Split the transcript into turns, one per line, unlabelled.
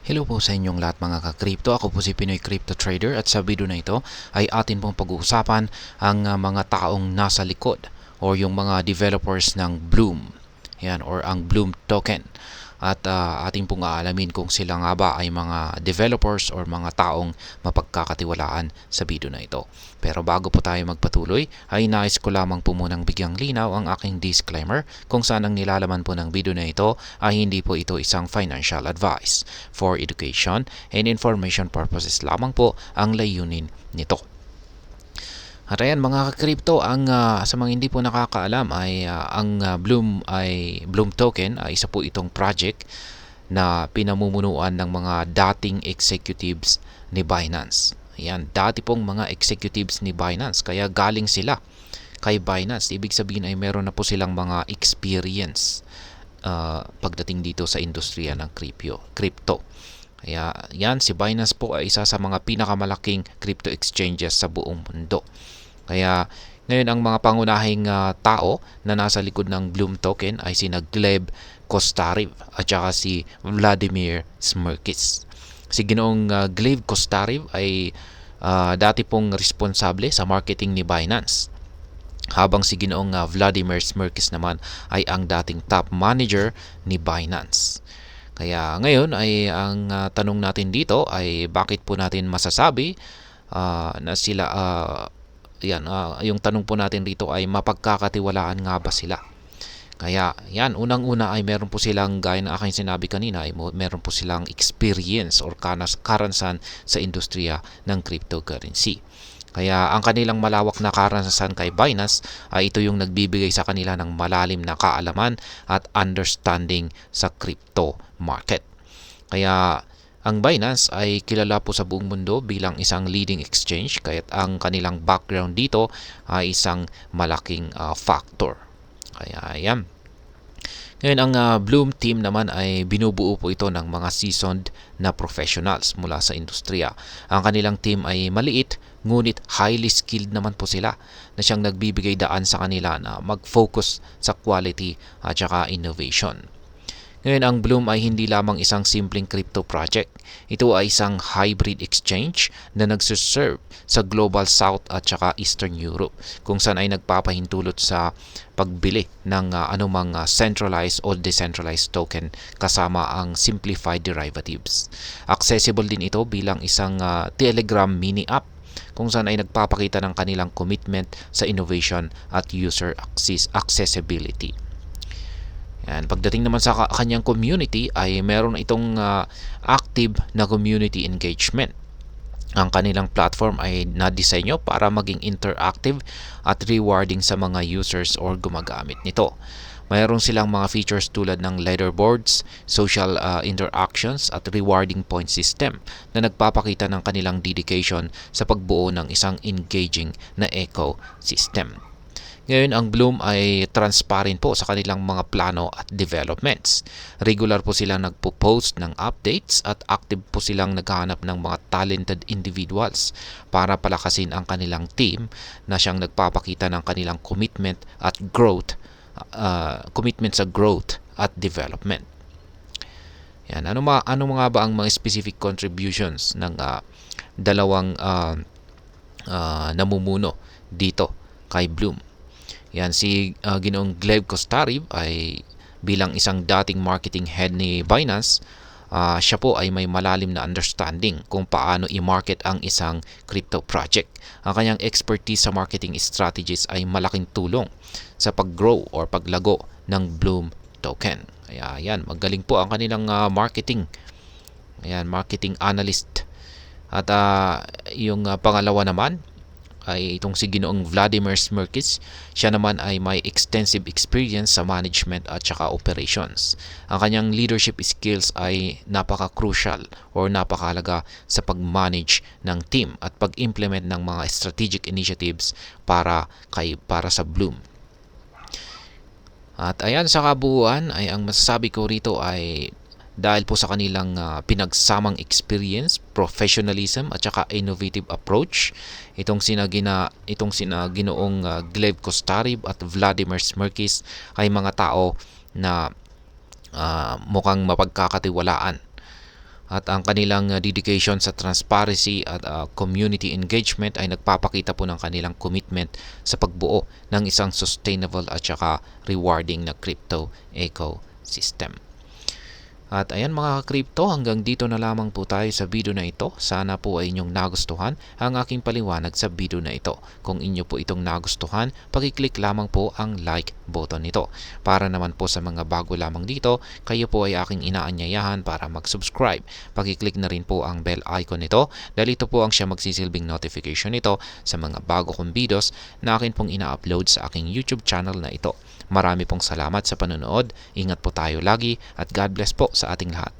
Hello po sa inyong lahat mga ka-crypto. Ako po si Pinoy Crypto Trader at sa video na ito ay atin pong pag-uusapan ang mga taong nasa likod or yung mga developers ng Bloom. Yan, or ang Bloom token. At ating pong aalamin kung sila nga ba ay mga developers or mga taong mapagkakatiwalaan sa video na ito. Pero bago po tayo magpatuloy, ay nais ko lamang po munang bigyang linaw ang aking disclaimer kung saan ang nilalaman po ng video na ito ay hindi po ito isang financial advice. For education and information purposes lamang po ang layunin nito. At ayan mga ka-crypto, sa mga hindi po nakakaalam ay ang Bloom token ay isa po itong project na pinamumunuan ng mga dating executives ni Binance. Ayan, dati pong mga executives ni Binance, kaya galing sila kay Binance. Ibig sabihin ay meron na po silang mga experience pagdating dito sa industriya ng crypto. Kaya yan, si Binance po ay isa sa mga pinakamalaking crypto exchanges sa buong mundo. Kaya ngayon ang mga pangunahing tao na nasa likod ng Bloom token ay sina Gleb Kostarev at saka si Vladimir Smirkis. Si Ginoong Gleb Kostarev ay dati pong responsable sa marketing ni Binance. Habang si Ginoong Vladimir Smirkis naman ay ang dating top manager ni Binance. Kaya ngayon ay ang tanong natin dito ay bakit po natin masasabi na sila yung tanong po natin dito ay mapagkakatiwalaan nga ba sila? Kaya yan, unang-una ay meron po silang, gaya ng aking sinabi kanina, ay meron po silang experience or karanasan sa industriya ng cryptocurrency. Kaya ang kanilang malawak na karanasan kay Binance ay ito yung nagbibigay sa kanila ng malalim na kaalaman at understanding sa crypto market. Kaya ang Binance ay kilala po sa buong mundo bilang isang leading exchange, kaya't ang kanilang background dito ay isang malaking factor. Kaya yan. Ngayon ang Bloom team naman ay binubuo po ito ng mga seasoned na professionals mula sa industriya. Ang kanilang team ay maliit ngunit highly skilled naman po sila na siyang nagbibigay daan sa kanila na mag-focus sa quality at saka innovation. Ngayon ang Bloom ay hindi lamang isang simpleng crypto project. Ito ay isang hybrid exchange na nagsuserve sa Global South at saka Eastern Europe, kung saan ay nagpapahintulot sa pagbili ng anumang centralized o decentralized token kasama ang simplified derivatives. Accessible din ito bilang isang Telegram mini app kung saan ay nagpapakita ng kanilang commitment sa innovation at user accessibility. Yan. Pagdating naman sa kanyang community ay meron itong active na community engagement. Ang kanilang platform ay na-disenyo para maging interactive at rewarding sa mga users or gumagamit nito. Mayroon silang mga features tulad ng leaderboards, social interactions at rewarding point system na nagpapakita ng kanilang dedication sa pagbuo ng isang engaging na ecosystem. Ngayon, ang Bloom ay transparent po sa kanilang mga plano at developments. Regular po silang nagpo-post ng updates at active po silang naghahanap ng mga talented individuals para palakasin ang kanilang team na siyang nagpapakita ng kanilang commitment at growth, commitment sa growth at development. Yan, ano nga ba ang mga specific contributions ng dalawang namumuno dito kay Bloom? Yan, si Ginoong Gleb Kostarev ay bilang isang dating marketing head ni Binance, siya po ay may malalim na understanding kung paano i-market ang isang crypto project. Ang kanyang expertise sa marketing strategies ay malaking tulong sa pag-grow or paglago ng Bloom token. Kaya yan, magaling po ang kanilang marketing. Ayan, marketing analyst. At yung pangalawa naman ay itong si Ginoong Vladimir Smirkis. Siya naman ay may extensive experience sa management at saka operations. Ang kanyang leadership skills ay napaka-crucial or napakahalaga sa pag-manage ng team at pag-implement ng mga strategic initiatives para sa Bloom. At ayan, sa kabuuan ay ang masasabi ko rito ay dahil po sa kanilang pinagsamang experience, professionalism at saka innovative approach, itong sina Ginoong Gleb Kostarev at Vladimir Smirkis ay mga tao na mukhang mapagkakatiwalaan At ang kanilang dedication sa transparency at community engagement ay nagpapakita po ng kanilang commitment sa pagbuo ng isang sustainable at saka rewarding na crypto ecosystem. At ayan mga ka-crypto, hanggang dito na lamang po tayo sa video na ito. Sana po ay inyong nagustuhan ang aking paliwanag sa video na ito. Kung inyo po itong nagustuhan, pakiclick lamang po ang like button nito. Para naman po sa mga bago lamang dito, kayo po ay aking inaanyayahan para mag-subscribe. Pakiclick na rin po ang bell icon nito dahil ito po ang siya magsisilbing notification nito sa mga bago kong videos na akin pong ina-upload sa aking YouTube channel na ito. Marami pong salamat sa panonood. Ingat po tayo lagi at God bless po sa ating lahat.